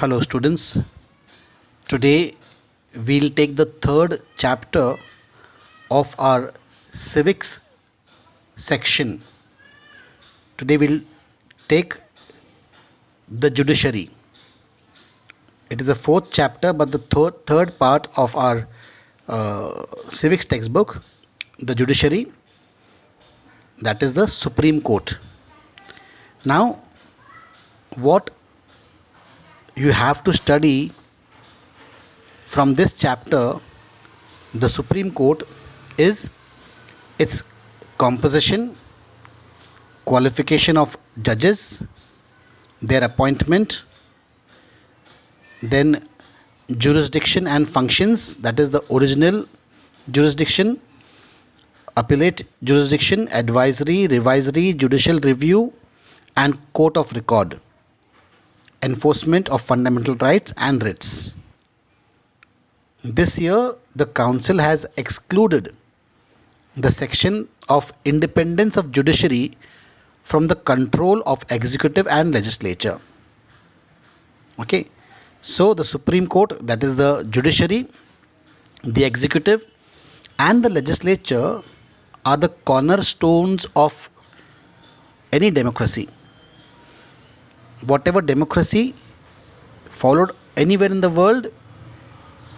Hello students, today we'll take the third chapter of our civics section. Today we'll take the judiciary. It is the fourth chapter but the third part of our civics textbook, the judiciary, that is the Supreme Court. Now what you have to study from this chapter, the Supreme Court, is its composition, qualification of judges, their appointment, then jurisdiction and functions, that is the original jurisdiction, appellate jurisdiction, advisory, revisory, judicial review and court of record, enforcement of fundamental rights and writs. This year, the Council has excluded the section of independence of judiciary from the control of executive and legislature. Okay, so the Supreme Court, that is the judiciary, the executive and the legislature are the cornerstones of any democracy. Whatever democracy followed anywhere in the world,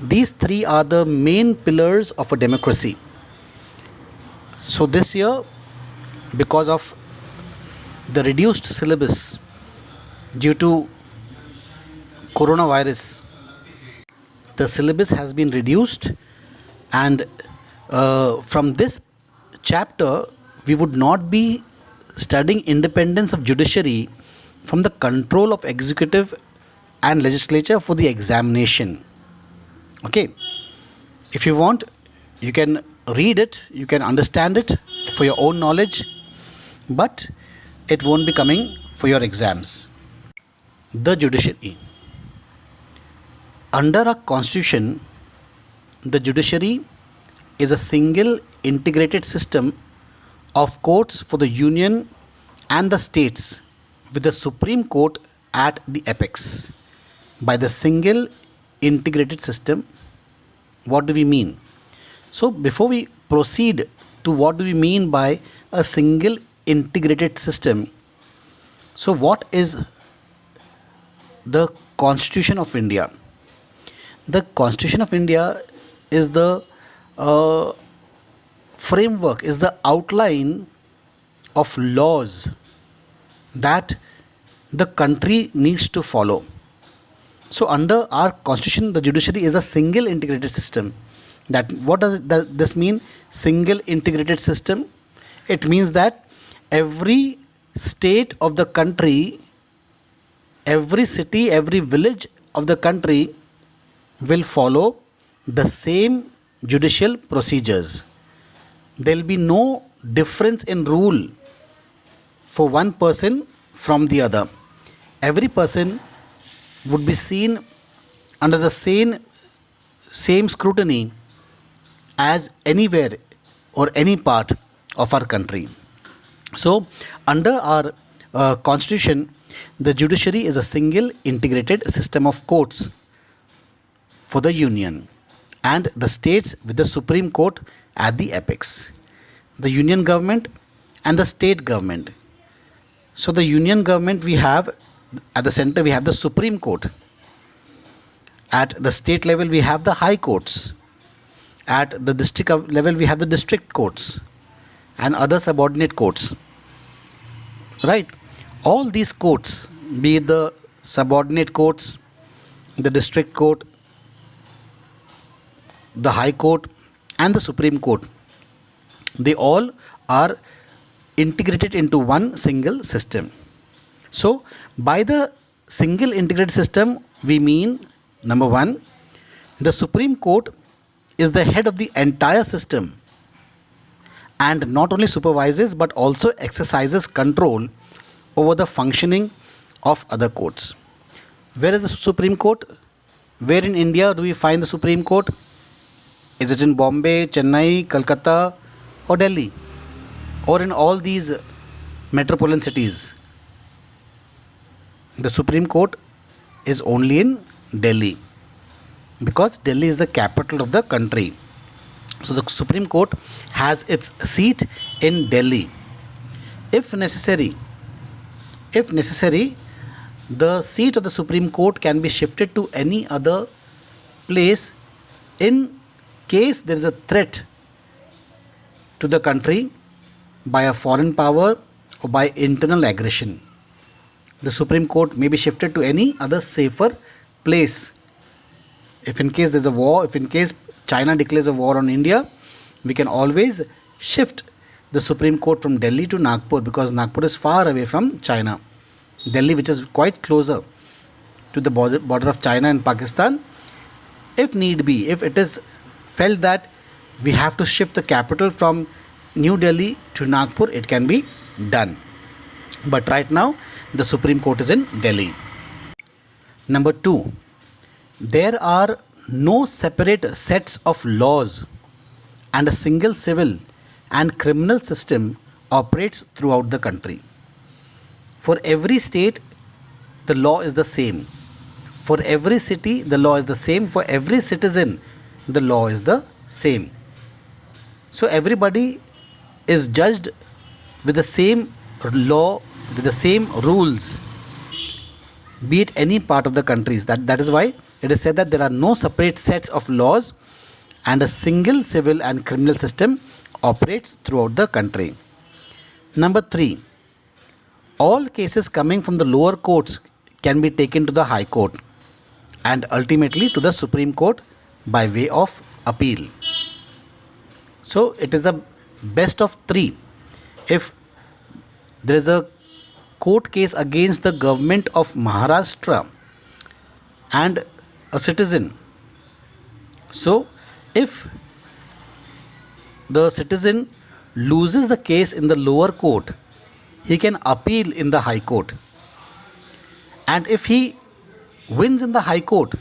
these three are the main pillars of a democracy. So this year, because of the reduced syllabus due to coronavirus, the syllabus has been reduced, and from this chapter we would not be studying independence of judiciary from the control of executive and legislature for the examination. Okay, if you want, you can read it, you can understand it for your own knowledge, but it won't be coming for your exams. The judiciary. Under our constitution, the judiciary is a single integrated system of courts for the union and the states, with the Supreme Court at the apex. By the single integrated system, what do we mean? So before we proceed to what do we mean by a single integrated system, so what is the Constitution of India? The Constitution of India is the framework, is the outline of laws that the country needs to follow. So under our constitution, the judiciary is a single integrated system. That what does this mean? Single integrated system. It means that every state of the country, every city, every village of the country will follow the same judicial procedures. There will be no difference in rule for one person from the other. Every person would be seen under the same scrutiny as anywhere or any part of our country. So under our constitution, the judiciary is a single integrated system of courts for the union and the states, with the Supreme Court at the apex. The union government and the state government. So the union government, we have at the center, we have the Supreme Court. At the state level, we have the high courts. At the district level, we have the district courts and other subordinate courts. Right? All these courts, be it the subordinate courts, the district court, the high court and the Supreme Court, they all are integrated into one single system. So by the single integrated system, we mean, number one, the Supreme Court is the head of the entire system and not only supervises but also exercises control over the functioning of other courts. Where is the Supreme Court? Where in India do we find the Supreme Court? Is it in Bombay, Chennai, Calcutta or Delhi, or in all these metropolitan cities? The Supreme Court is only in Delhi, because Delhi is the capital of the country. So the Supreme Court has its seat in Delhi. If necessary, the seat of the Supreme Court can be shifted to any other place in case there is a threat to the country by a foreign power or by internal aggression. The Supreme Court may be shifted to any other safer place. If in case there is a war, if in case China declares a war on India, we can always shift the Supreme Court from Delhi to Nagpur, because Nagpur is far away from China. Delhi, which is quite closer to the border of China and Pakistan, if need be, if it is felt that we have to shift the capital from New Delhi to Nagpur, it can be done. But right now, the Supreme Court is in Delhi. Number 2, there are no separate sets of laws, and a single civil and criminal system operates throughout the country. For every state, the law is the same. For every city, the law is the same. For every citizen, the law is the same. So everybody is judged with the same law, with the same rules, be it any part of the countries. That is why it is said that there are no separate sets of laws, and a single civil and criminal system operates throughout the country. Number 3, all cases coming from the lower courts can be taken to the High Court and ultimately to the Supreme Court by way of appeal. So it is the best of 3. If there is a court case against the government of Maharashtra and a citizen, so if the citizen loses the case in the lower court, he can appeal in the High Court. And if he wins in the High Court,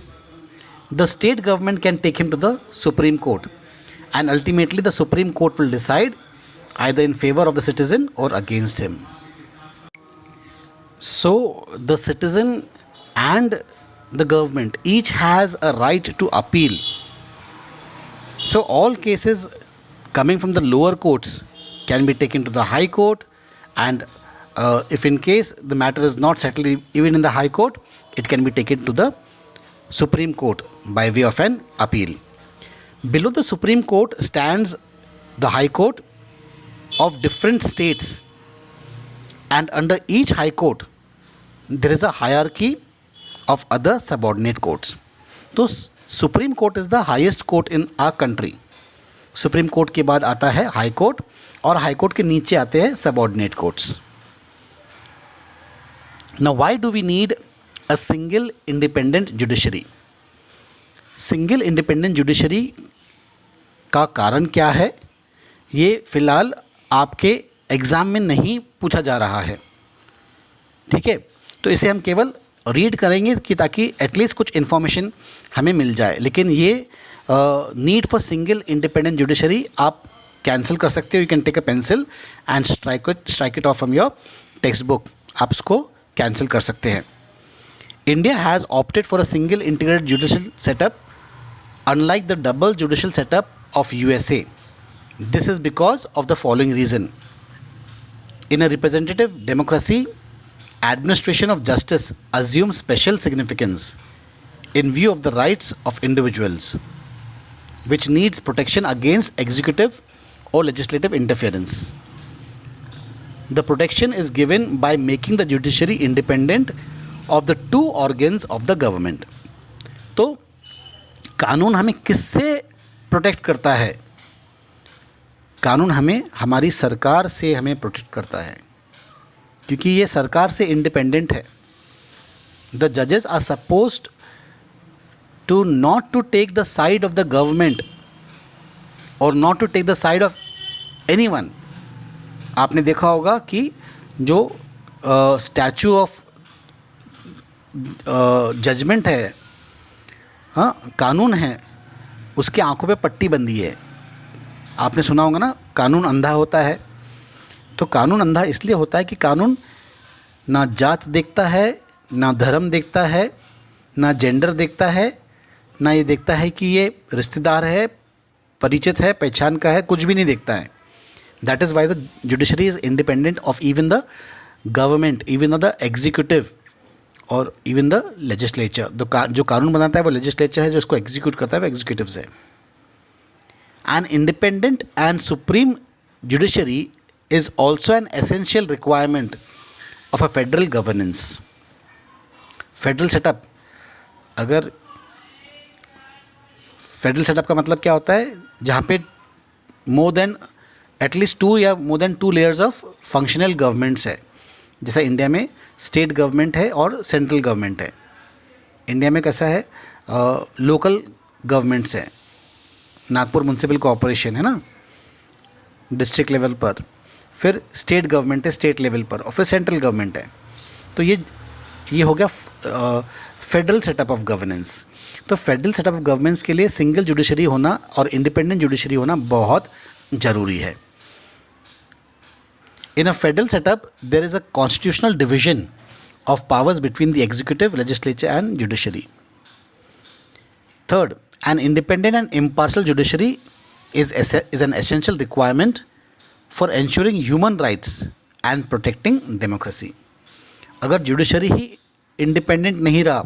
the state government can take him to the Supreme Court, and ultimately the Supreme Court will decide either in favor of the citizen or against him. So the citizen and the government each has a right to appeal. So all cases coming from the lower courts can be taken to the High Court, and if in case the matter is not settled even in the High Court, it can be taken to the Supreme Court by way of an appeal. Below the Supreme Court stands the High Court of different states, and under each High Court there is a hierarchy of other subordinate courts. So Supreme Court is the highest court in our country. Supreme court के बाद आता है high court, और high court के नीचे आते हैं subordinate courts. Now why do we need a single independent judiciary? Single independent judiciary का कारण क्या है, ये फ़िलहाल आपके एग्ज़ाम में नहीं पूछा जा रहा है. ठीक है, तो इसे हम केवल रीड करेंगे कि ताकि एटलीस्ट कुछ इन्फॉर्मेशन हमें मिल जाए. लेकिन ये need for single independent judiciary आप कैंसिल कर सकते हो. You can take a pencil and strike it off from your textbook. आप इसको कैंसिल कर सकते हैं. India has opted for a single integrated judicial setup unlike the double judicial setup of USA. This is because of the following reason. In a representative democracy, administration of justice assumes special significance in view of the rights of individuals, which needs protection against executive or legislative interference. The protection is given by making the judiciary independent of the two organs of the government. तो कानून हमें किससे protect करता है? कानून हमें हमारी सरकार से हमें प्रोटेक्ट करता है, क्योंकि ये सरकार से इंडिपेंडेंट है. द जजेस are supposed to not to take the side of the government और not to take the side of anyone. आपने देखा होगा कि जो स्टैचू ऑफ जजमेंट है, हाँ, कानून है, उसके आंखों पे पट्टी बंधी है. आपने सुना होगा ना, कानून अंधा होता है. तो कानून अंधा इसलिए होता है कि कानून ना जात देखता है, ना धर्म देखता है, ना जेंडर देखता है, ना ये देखता है कि ये रिश्तेदार है, परिचित है, पहचान का है, कुछ भी नहीं देखता है. That is why the judiciary is independent of even the government, even the executive और इवन द लेजिस्लेचर. जो कानून बनाता है वो लेजिस्लेचर है, जो इसको एग्जीक्यूट करता है वो एग्जीक्यूटिव्स है. N independent and supreme judiciary is also an essential requirement of a federal governance. Federal setup, अगर फेडरल सेटअप का मतलब क्या होता है, जहाँ पे मोर देन एटलीस्ट 2 या more than 2 layers of functional governments है. जैसा इंडिया में स्टेट गवर्नमेंट है और सेंट्रल गवर्नमेंट है. इंडिया में कैसा है, लोकल गवर्नमेंट्स है, नागपुर म्यूनसिपल कॉरपोरेशन है ना डिस्ट्रिक्ट लेवल पर, फिर स्टेट गवर्नमेंट है स्टेट लेवल पर, और फिर सेंट्रल गवर्नमेंट है. तो ये हो गया फेडरल सेटअप ऑफ गवर्नेंस. तो फेडरल सेटअप ऑफ गवर्नेंस के लिए सिंगल जुडिशरी होना और इंडिपेंडेंट जुडिशरी होना बहुत ज़रूरी है. In a federal setup there is a constitutional division of powers between the executive, legislature and judiciary. Third, an independent and impartial judiciary is an essential requirement for ensuring human rights and protecting democracy. अगर judiciary ही independent नहीं रहा,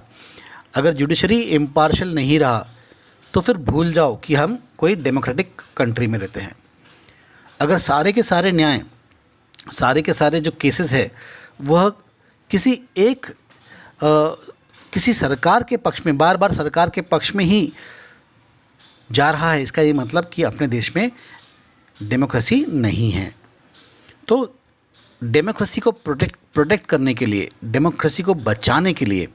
अगर judiciary impartial नहीं रहा, तो फिर भूल जाओ कि हम कोई डेमोक्रेटिक कंट्री में रहते हैं. अगर सारे के सारे न्याय, सारे के सारे जो केसेस है वह किसी सरकार के पक्ष में, बार बार सरकार के पक्ष में ही जा रहा है, इसका ये मतलब कि अपने देश में डेमोक्रेसी नहीं है. तो डेमोक्रेसी को प्रोटेक्ट करने के लिए, डेमोक्रेसी को बचाने के लिए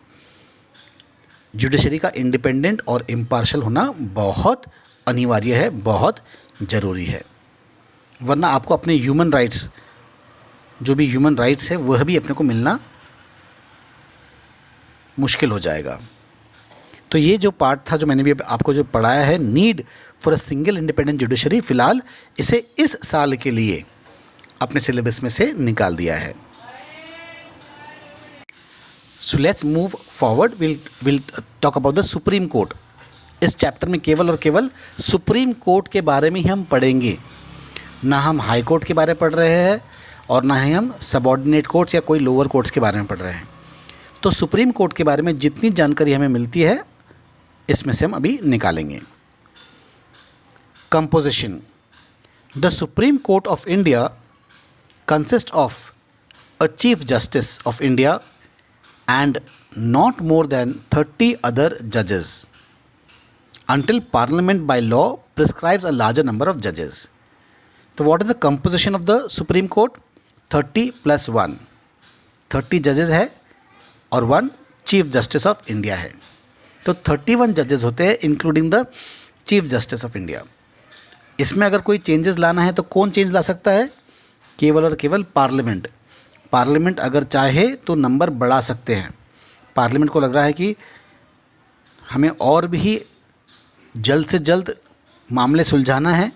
जुडिशरी का इंडिपेंडेंट और इम्पार्शियल होना बहुत अनिवार्य है, बहुत ज़रूरी है. वरना आपको अपने ह्यूमन राइट्स, जो भी ह्यूमन राइट्स है वह भी अपने को मिलना मुश्किल हो जाएगा. तो ये जो पार्ट था जो मैंने भी आपको जो पढ़ाया है, need for a single independent judiciary, फ़िलहाल इसे इस साल के लिए अपने सिलेबस में से निकाल दिया है. So let's move forward, will talk about the supreme court. इस चैप्टर में केवल और केवल सुप्रीम कोर्ट के बारे में ही हम पढ़ेंगे. ना हम हाई कोर्ट के बारे में पढ़ रहे हैं और ना ही हम सबॉर्डिनेट कोर्ट्स या कोई लोअर कोर्ट्स के बारे में पढ़ रहे हैं. तो सुप्रीम कोर्ट के बारे में जितनी जानकारी हमें मिलती है इसमें से हम अभी निकालेंगे. Composition. The supreme court of India consist of a chief justice of India and not more than 30 other judges until parliament by law prescribes a larger number of judges. So what is the composition of the Supreme Court? 30 plus 1. 30 judges है और 1 chief justice of India है. तो 31 जजेस होते हैं including the chief justice of India. इसमें अगर कोई चेंजेस लाना है तो कौन चेंज ला सकता है? केवल और केवल पार्लियामेंट. पार्लियामेंट अगर चाहे तो नंबर बढ़ा सकते हैं. पार्लियामेंट को लग रहा है कि हमें और भी जल्द से जल्द मामले सुलझाना है,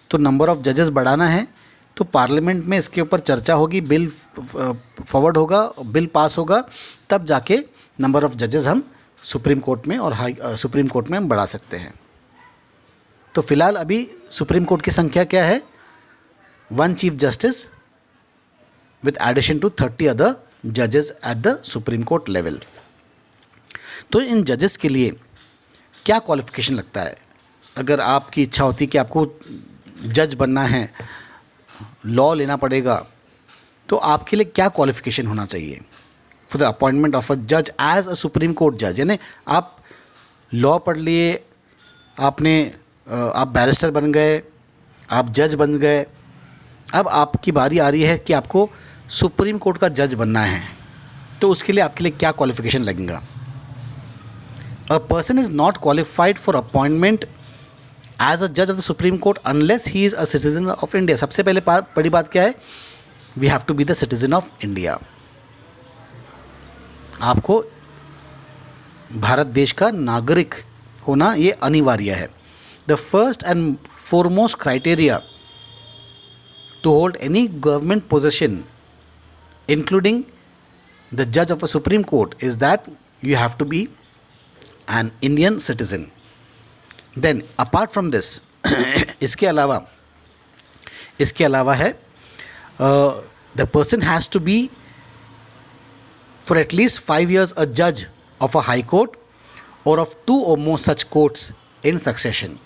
तो नंबर ऑफ़ जजेस बढ़ाना है, तो पार्लियामेंट में इसके ऊपर चर्चा होगी, बिल फॉरवर्ड होगा, बिल पास होगा, तब जाके नंबर ऑफ़ जजेस हम सुप्रीम कोर्ट में और सुप्रीम कोर्ट में हम बढ़ा सकते हैं. तो फिलहाल अभी सुप्रीम कोर्ट की संख्या क्या है? 1 chief justice with addition to 30 other judges at the Supreme Court level. तो इन जजेस के लिए क्या क्वालिफ़िकेशन लगता है? अगर आपकी इच्छा होती है कि आपको जज बनना है, लॉ लेना पड़ेगा, तो आपके लिए क्या क्वालिफ़िकेशन होना चाहिए for the appointment of a जज एज अ सुप्रीम कोर्ट जज? यानी आप लॉ पढ़ लिए, आप बैरिस्टर बन गए, आप जज बन गए, अब आपकी बारी आ रही है कि आपको सुप्रीम कोर्ट का जज बनना है, तो उसके लिए आपके लिए क्या क्वालिफ़िकेशन लगेगा? A person is not qualified for appointment as a जज of the supreme court unless he is a citizen of India. सबसे पहले बड़ी बात क्या है? We have to be the citizen of India. आपको भारत देश का नागरिक होना ये अनिवार्य है. The first and foremost criteria to hold any government position including the judge of a Supreme Court is that you have to be an Indian citizen. Then apart from this इसके अलावा है the person has to be for at least 5 years a judge of a high court or of 2 or more such courts in succession.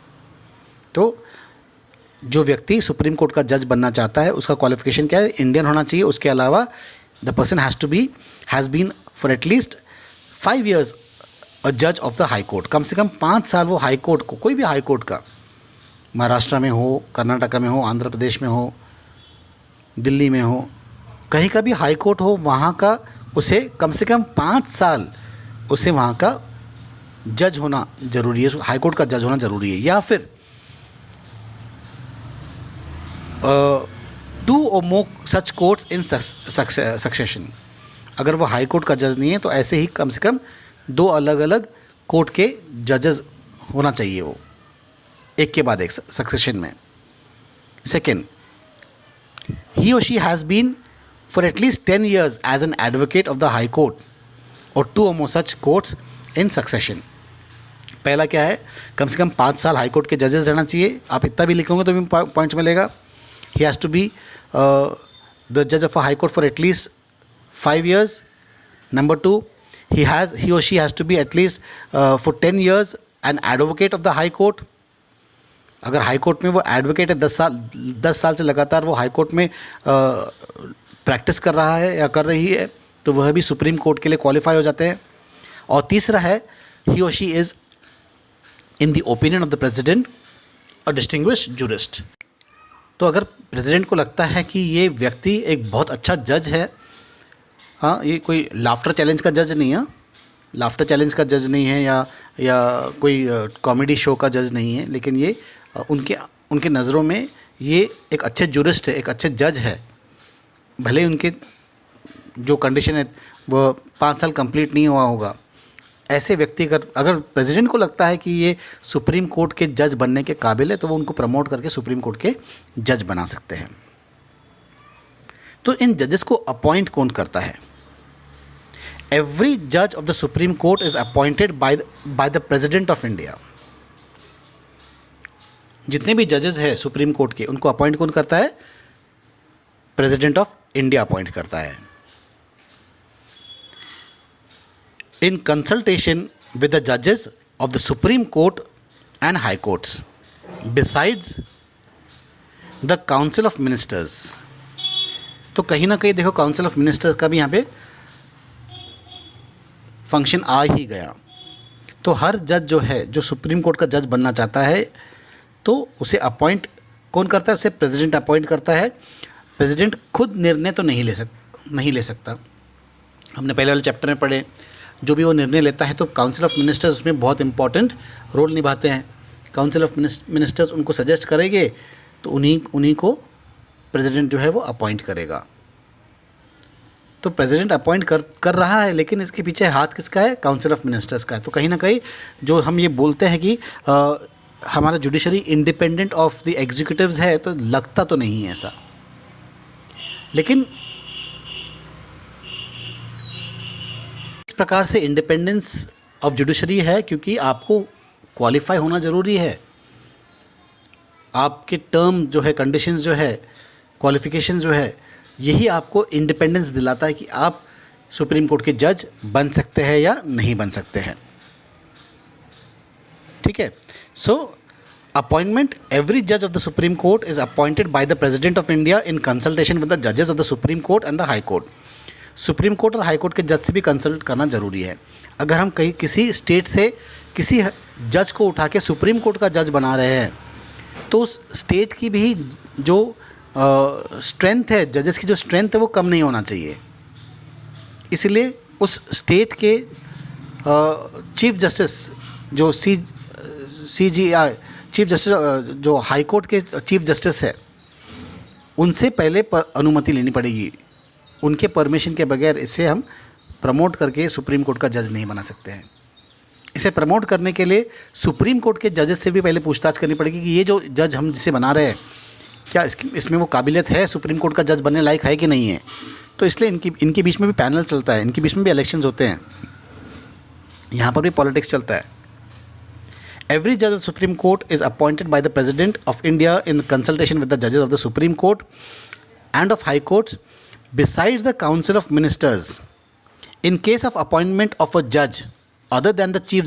तो जो व्यक्ति supreme court का जज बनना चाहता है उसका क्वालिफिकेशन क्या है? इंडियन होना चाहिए. उसके अलावा the person has been for at least 5 years a जज ऑफ द हाई कोर्ट. कम से कम 5 साल वो हाई कोर्ट को, कोई भी हाई कोर्ट का, महाराष्ट्र में हो, कर्नाटका में हो, आंध्र प्रदेश में हो, दिल्ली में हो, कहीं का भी हाई कोर्ट हो, वहाँ का उसे कम से कम 5 साल उसे वहाँ का जज होना ज़रूरी है, हाई कोर्ट का जज होना ज़रूरी है. या फिर 2 or more such courts in succession. अगर वो हाई कोर्ट का जज नहीं है तो ऐसे ही कम से कम 2 अलग अलग कोर्ट के जजेस होना चाहिए वो, एक के बाद एक सक्सेशन में. Second, he or she has been for at least 10 years as an advocate of the high court or 2 or more such courts in succession. पहला क्या है? कम से कम 5 साल हाई कोर्ट के जजेस रहना चाहिए. आप इतना भी लिखोगे तो भी पॉइंट्स मिलेगा. He has to be the judge of a high court for at least 5 years. Number 2, he or she has to be at least for 10 years an advocate of the high court. अगर high court में वो advocate है 10 साल से लगातार वो high court में practice कर रहा है या कर रही है तो वह भी सुप्रीम कोर्ट के लिए क्वालिफाई हो जाते हैं. और तीसरा है he or she is in the opinion of the president a distinguished jurist. तो अगर प्रेसिडेंट को लगता है कि ये व्यक्ति एक बहुत अच्छा जज है, हाँ, ये कोई लाफ्टर चैलेंज का जज नहीं है, लाफ्टर चैलेंज का जज नहीं है या कोई कॉमेडी शो का जज नहीं है, लेकिन ये उनके नज़रों में ये एक अच्छे जूरिस्ट है, एक अच्छे जज है. भले उनके जो कंडीशन है वो 5 साल कंप्लीट नहीं हुआ होगा. ऐसे व्यक्ति अगर प्रेसिडेंट को लगता है कि ये सुप्रीम कोर्ट के जज बनने के काबिल है तो वो उनको प्रमोट करके सुप्रीम कोर्ट के जज बना सकते हैं. तो इन जजेस को अपॉइंट कौन करता है? एवरी जज of the supreme court is appointed by the president of India. जितने भी जजेस हैं सुप्रीम कोर्ट के उनको अपॉइंट कौन करता है? प्रेसिडेंट ऑफ इंडिया अपॉइंट करता है. In consultation with the judges of the Supreme Court and High Courts, besides the Council of Ministers. तो कहीं ना कहीं देखो काउंसिल ऑफ मिनिस्टर्स का भी यहाँ पे फंक्शन आ ही गया. तो हर जज जो है, जो सुप्रीम कोर्ट का जज बनना चाहता है तो उसे अपॉइंट कौन करता है? उसे प्रेसिडेंट अपॉइंट करता है. प्रेसिडेंट खुद निर्णय तो नहीं ले सकता. हमने पहले वाले चैप्टर में पढ़े, जो भी वो निर्णय लेता है तो काउंसिल ऑफ मिनिस्टर्स उसमें बहुत इंपॉर्टेंट रोल निभाते हैं. काउंसिल ऑफ मिनिस्टर्स उनको सजेस्ट करेंगे तो उन्हीं को प्रेसिडेंट जो है वो अपॉइंट करेगा. तो प्रेसिडेंट अपॉइंट कर रहा है, लेकिन इसके पीछे हाथ किसका है? काउंसिल ऑफ मिनिस्टर्स का है. तो कहीं ना कहीं जो हम ये बोलते हैं कि हमारा judiciary independent of the executives है, तो लगता तो नहीं है ऐसा, लेकिन इस प्रकार से इंडिपेंडेंस ऑफ जुडिशरी है क्योंकि आपको क्वालिफाई होना ज़रूरी है. आपके टर्म जो है, कंडीशंस जो है, क्वालिफिकेशन जो है, यही आपको इंडिपेंडेंस दिलाता है कि आप सुप्रीम कोर्ट के जज बन सकते हैं या नहीं बन सकते हैं. ठीक है. सो अपॉइंटमेंट, एवरी जज of the supreme court is appointed by the president of India in consultation with the जजेस of the supreme court and the high court. Supreme court और हाई कोर्ट के जज से भी कंसल्ट करना ज़रूरी है. अगर हम कहीं किसी स्टेट से किसी जज को उठा के सुप्रीम कोर्ट का जज बना रहे हैं तो उस स्टेट की भी जो स्ट्रेंथ है, जजेस की जो स्ट्रेंथ है वो कम नहीं होना चाहिए. इसलिए उस स्टेट के चीफ जस्टिस जो CJI चीफ जस्टिस, जो हाई कोर्ट के चीफ जस्टिस है, उनसे पहले अनुमति लेनी पड़ेगी. उनके परमिशन के बगैर इसे हम प्रमोट करके सुप्रीम कोर्ट का जज नहीं बना सकते हैं. इसे प्रमोट करने के लिए सुप्रीम कोर्ट के जजेस से भी पहले पूछताछ करनी पड़ेगी कि ये जो जज हम जिसे बना रहे हैं क्या इसमें वो काबिलियत है, सुप्रीम कोर्ट का जज बनने लायक है कि नहीं है. तो इसलिए इनके बीच में भी पैनल चलता है, इनके बीच में भी इलेक्शंस होते हैं. यहाँ पर भी पॉलिटिक्स चलता है। एवरी जज of supreme court is appointed by the president of India in consultation with the जजेस of the supreme court end of high courts besides the council of ministers. In case of appointment of a जज other than the chief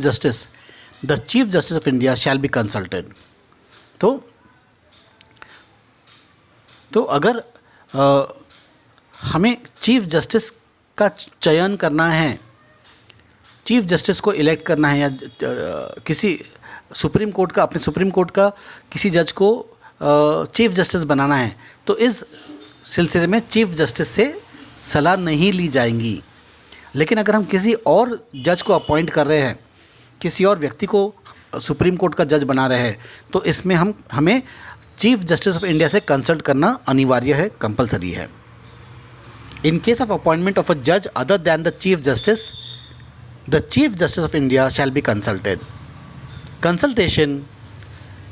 justice of India shall be consulted. तो अगर हमें chief justice का चयन करना है, chief justice को elect करना है, या किसी सुप्रीम कोर्ट का, अपने सुप्रीम कोर्ट का किसी जज को चीफ जस्टिस बनाना है, तो इस सिलसिले में चीफ जस्टिस से सलाह नहीं ली जाएंगी। लेकिन अगर हम किसी और जज को अपॉइंट कर रहे हैं, किसी और व्यक्ति को सुप्रीम कोर्ट का जज बना रहे हैं, तो इसमें हमें चीफ जस्टिस ऑफ इंडिया से कंसल्ट करना अनिवार्य है, कंपलसरी है। In case of appointment of a जज other than the chief justice of India shall be consulted. Consultation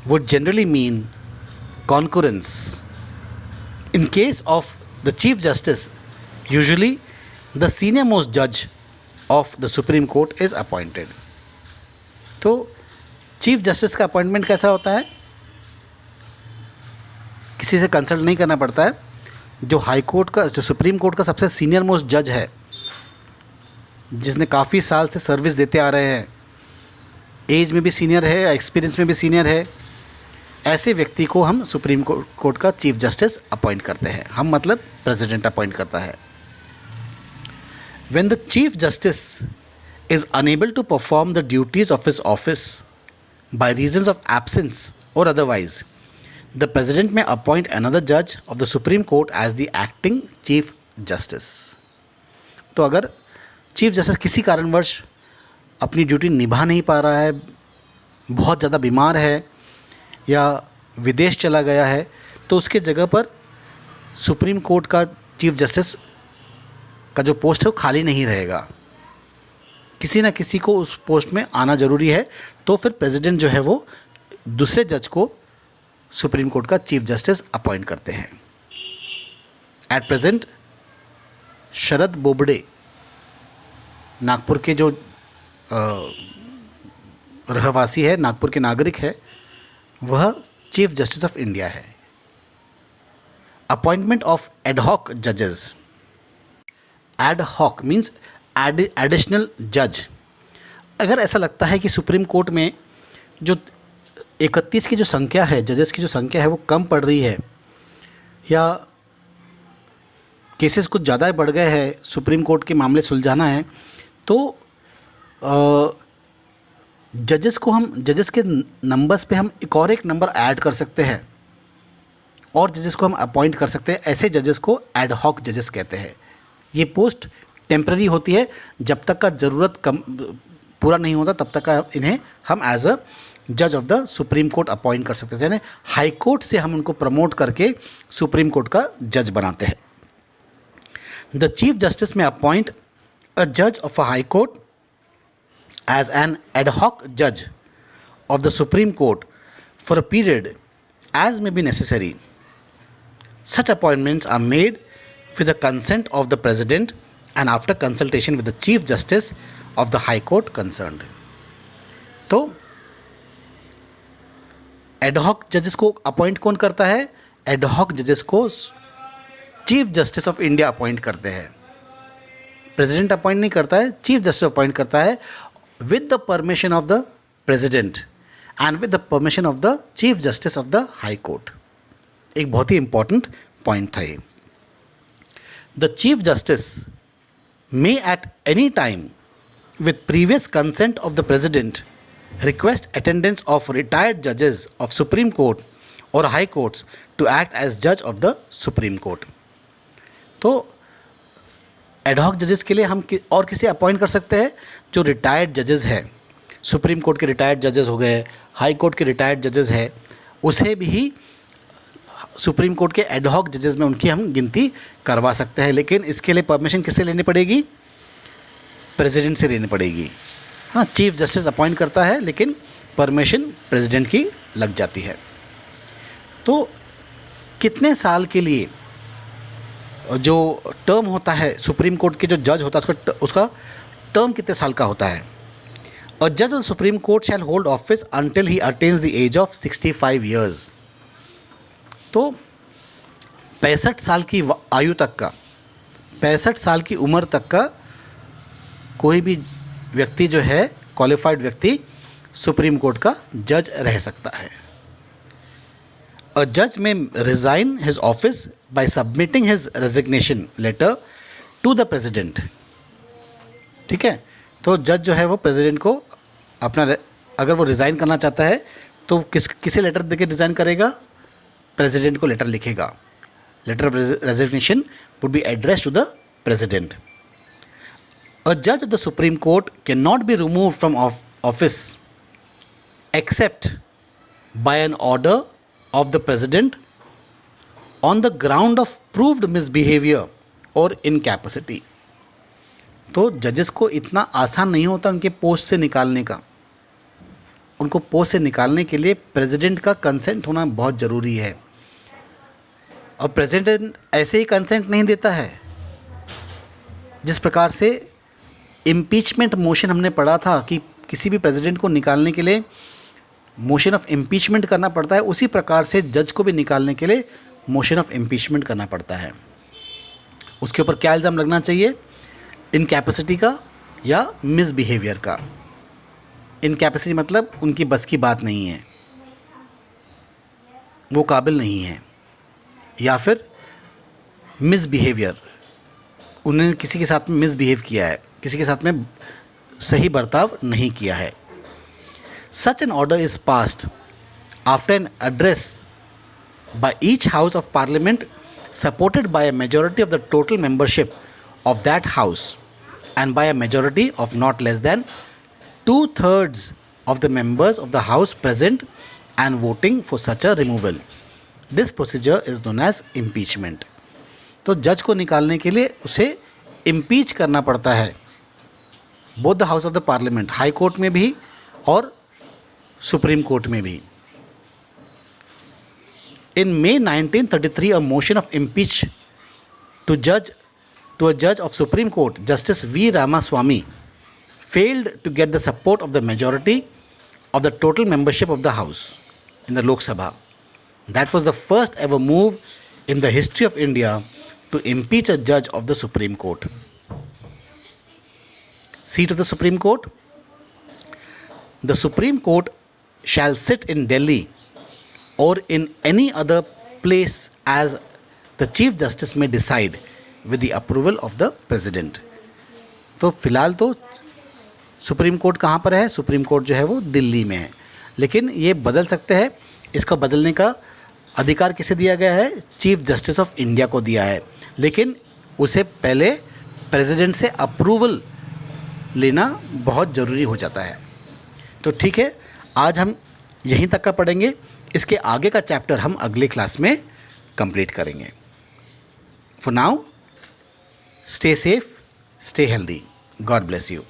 would generally mean concurrence. In case of the Chief Justice, usually the senior most judge of the Supreme Court is appointed. तो chief justice का appointment कैसा होता है? किसी से consult नहीं करना पड़ता है। जो हाई कोर्ट का, जो सुप्रीम कोर्ट का सबसे सीनियर मोस्ट जज है, जिसने काफ़ी साल से सर्विस देते आ रहे हैं, एज में भी सीनियर है, एक्सपीरियंस में भी सीनियर है, ऐसे व्यक्ति को हम सुप्रीम कोर्ट का चीफ जस्टिस अपॉइंट करते हैं। हम मतलब प्रेसिडेंट अपॉइंट करता है। When the chief justice is unable to perform the duties of his office by reasons of absence और otherwise, the president may appoint another जज of the supreme court as the acting chief justice. तो अगर chief justice किसी कारणवश अपनी duty निभा नहीं पा रहा है, बहुत ज़्यादा बीमार है या विदेश चला गया है, तो उसके जगह पर सुप्रीम कोर्ट का चीफ जस्टिस का जो पोस्ट है वो खाली नहीं रहेगा। किसी न किसी को उस पोस्ट में आना ज़रूरी है। तो फिर प्रेसिडेंट जो है वो दूसरे जज को सुप्रीम कोर्ट का चीफ जस्टिस अपॉइंट करते हैं। एट प्रेजेंट शरद बोबडे नागपुर के जो रहवासी है, नागपुर के नागरिक है, वह चीफ जस्टिस ऑफ इंडिया है। अपॉइंटमेंट ऑफ एडहॉक जजेस। एडहॉक मीन्स एडिशनल जज। अगर ऐसा लगता है कि सुप्रीम कोर्ट में जो 31 की जो संख्या है, जजेस की जो संख्या है वो कम पड़ रही है, या केसेस कुछ ज़्यादा बढ़ गए हैं, सुप्रीम कोर्ट के मामले सुलझाना है, तो जजेस के नंबर्स पे हम एक नंबर ऐड कर सकते हैं और जजेस को हम अपॉइंट कर सकते हैं। ऐसे जजेस को एडहॉक जजेस कहते हैं। ये पोस्ट टेम्पररी होती है, जब तक का ज़रूरत पूरा नहीं होता तब तक का इन्हें हम एज अ जज of the supreme court appoint कर सकते थे। यानी हाई कोर्ट से हम उनको प्रमोट करके सुप्रीम कोर्ट का जज बनाते हैं। द चीफ जस्टिस में अपॉइंट अ जज of a high court as an ad hoc judge of the Supreme Court for a period as may be necessary. Such appointments are made with the consent of the President and after consultation with the Chief Justice of the High Court concerned. तो ad hoc judges को appoint कौन करता है? ad hoc judges को chief justice of India appoint करते हैं। President appoint नहीं करता है, चीफ जस्टिस अपॉइंट करता है with the permission of the president and with the permission of the chief justice of the high court. एक बहुत ही important point था ये। The chief justice may at any time with previous consent of the president request attendance of retired judges of Supreme Court or high courts to act as judge of the Supreme Court. तो ad hoc जजेस के लिए हम और किसे appoint कर सकते हैं? जो रिटायर्ड जजेस हैं, सुप्रीम कोर्ट के रिटायर्ड जजेस हो गए, हाई कोर्ट के रिटायर्ड जजेस हैं, उसे भी सुप्रीम कोर्ट के एडहॉक जजेस में उनकी हम गिनती करवा सकते हैं। लेकिन इसके लिए परमिशन किससे लेनी पड़ेगी? प्रेसिडेंट से लेनी पड़ेगी। हाँ, चीफ जस्टिस अपॉइंट करता है लेकिन परमिशन प्रेसिडेंट की लग जाती है। तो कितने साल के लिए जो टर्म होता है सुप्रीम कोर्ट के जो जज होता है उसका टर्म कितने साल का होता है? A judge of the Supreme Court shall hold office until he attains the age of 65 years. तो 65 साल की आयु तक का, 65 साल की उम्र तक का कोई भी व्यक्ति जो है, क्वालिफाइड व्यक्ति, सुप्रीम कोर्ट का जज रह सकता है. A judge may resign his office by submitting his resignation letter to the president. ठीक है, तो जज जो है वो प्रेसिडेंट को अपना, अगर वो रिज़ाइन करना चाहता है तो किसे लेटर देके रिज़ाइन करेगा? प्रेसिडेंट को लेटर लिखेगा. Letter of resignation would be address to the president. A जज of the supreme court can not be remove from office except by an order of the president on the ground of proved misbehaviour और incapacity. तो जजेस को इतना आसान नहीं होता उनके पोस्ट से निकालने का. उनको पोस्ट से निकालने के लिए प्रेसिडेंट का कंसेंट होना बहुत ज़रूरी है. और प्रेसिडेंट ऐसे ही कंसेंट नहीं देता है. जिस प्रकार से इम्पीचमेंट मोशन हमने पढ़ा था कि किसी भी प्रेसिडेंट को निकालने के लिए मोशन ऑफ इम्पीचमेंट करना पड़ता है, उसी प्रकार से जज को भी निकालने के लिए मोशन ऑफ इम्पीचमेंट करना पड़ता है. उसके ऊपर क्या इल्ज़ाम लगना चाहिए? इनकैपेसिटी का या मिसबिहेवियर का. इनकैपेसिटी मतलब उनकी बस की बात नहीं है, वो काबिल नहीं है, या फिर मिसबिहेवियर, उन्होंने किसी के साथ में मिसबिहेव किया है, किसी के साथ में सही बर्ताव नहीं किया है. Such an order is passed after an address by each house of parliament supported by a majority of the total membership of that house and by a majority of not less than 2/3 of the members of the house present and voting for such a removal. This procedure is known as impeachment. तो जज को निकालने के लिए उसे impeach करना पड़ता है, both the house of the parliament, high court में भी और सुप्रीम कोर्ट में भी. In May 1933, a motion of impeach to a judge of Supreme Court, Justice V. Ramaswamy, failed to get the support of the majority of the total membership of the House in the Lok Sabha. That was the first ever move in the history of India to impeach a judge of the Supreme Court. Seat of the Supreme Court. The Supreme Court shall sit in Delhi or in any other place as the Chief Justice may decide with the approval of the President. तो फ़िलहाल तो supreme court कहाँ पर है? Supreme court जो है वो दिल्ली में है, लेकिन ये बदल सकते हैं. इसका बदलने का अधिकार किसे दिया गया है? चीफ जस्टिस ऑफ इंडिया को दिया है, लेकिन उसे पहले प्रेसिडेंट से अप्रूवल लेना बहुत ज़रूरी हो जाता है. तो ठीक है, आज हम यहीं तक का पढ़ेंगे. इसके आगे का चैप्टर हम अगले क्लास में कंप्लीट करेंगे. For now, stay safe, stay healthy. God bless you.